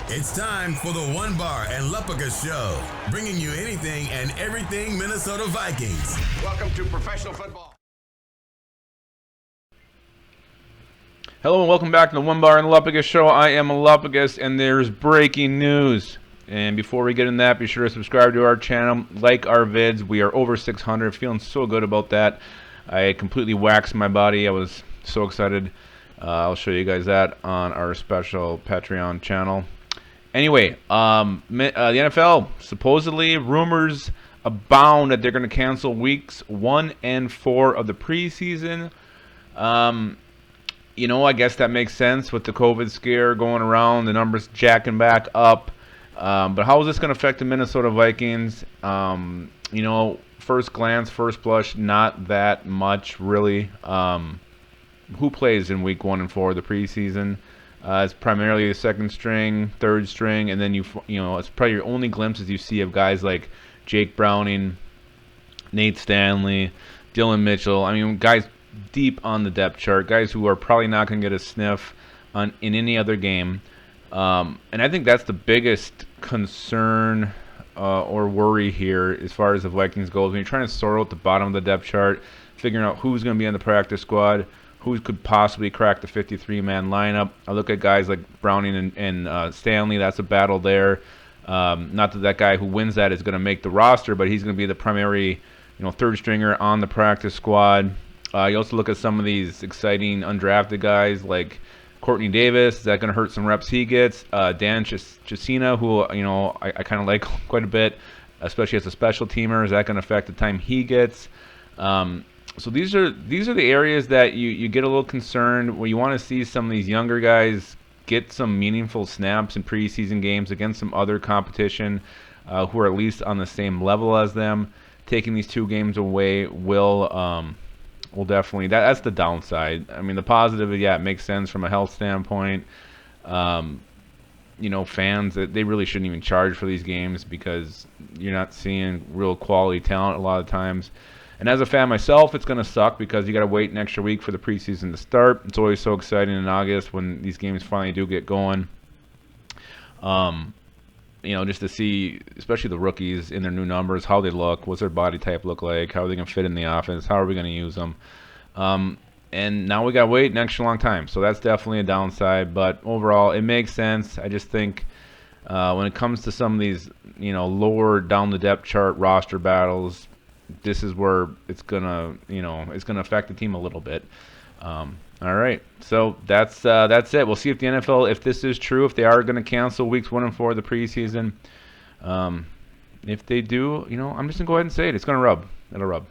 It's time for the One Bar and Lupagus Show, bringing you anything and everything Minnesota Vikings. Welcome to professional football. Hello and welcome back to the One Bar and Lupagus Show. I am Lupagus, and there's breaking news. And before we get in that, be sure to subscribe to our channel, like our vids. We are over 600, feeling so good about that. I completely waxed my body. I was so excited. I'll show you guys that on our special Patreon channel. Anyway, the NFL, supposedly rumors abound that they're going to cancel weeks 1 and 4 of the preseason. You know, I guess that makes sense with the COVID scare going around, the numbers jacking back up. But how is this going to affect the Minnesota Vikings? You know, first glance, first blush, not that much really. Who plays in week 1 and 4 of the preseason? It's primarily the second string, third string, and then you know it's probably your only glimpses you see of guys like Jake Browning, Nate Stanley, Dylan Mitchell. I mean, guys deep on the depth chart, guys who are probably not going to get a sniff in any other game. And I think that's the biggest concern or worry here as far as the Vikings goes. When you're trying to sort out the bottom of the depth chart, figuring out who's going to be on the practice squad, who could possibly crack the 53-man lineup. I look at guys like Browning and Stanley. That's a battle there. Not that guy who wins that is going to make the roster, but he's going to be the primary, third stringer on the practice squad. You also look at some of these exciting undrafted guys like Courtney Davis. Is that going to hurt some reps he gets? Dan Chisena, who I kind of like quite a bit, especially as a special teamer. Is that going to affect the time he gets? So these are the areas that you get a little concerned, where you want to see some of these younger guys get some meaningful snaps in preseason games against some other competition who are at least on the same level as them. Taking these 2 games away will definitely, that's the downside. I mean, the positive, yeah, it makes sense from a health standpoint. Fans, they really shouldn't even charge for these games because you're not seeing real quality talent a lot of times. And as a fan myself, it's going to suck because you got to wait an extra week for the preseason to start. It's always so exciting in August when these games finally do get going. Just to see, especially the rookies in their new numbers, how they look, what's their body type look like, how are they going to fit in the offense, how are we going to use them. And now we got to wait an extra long time. So that's definitely a downside. But overall, it makes sense. I just think when it comes to some of these, lower down the depth chart roster battles, this is where it's gonna affect the team a little bit. All right, so that's it. We'll see if the NFL, if this is true, if they are going to cancel weeks 1 and 4 of the preseason. If they do, I'm just gonna go ahead and say it. It's gonna rub. It'll rub.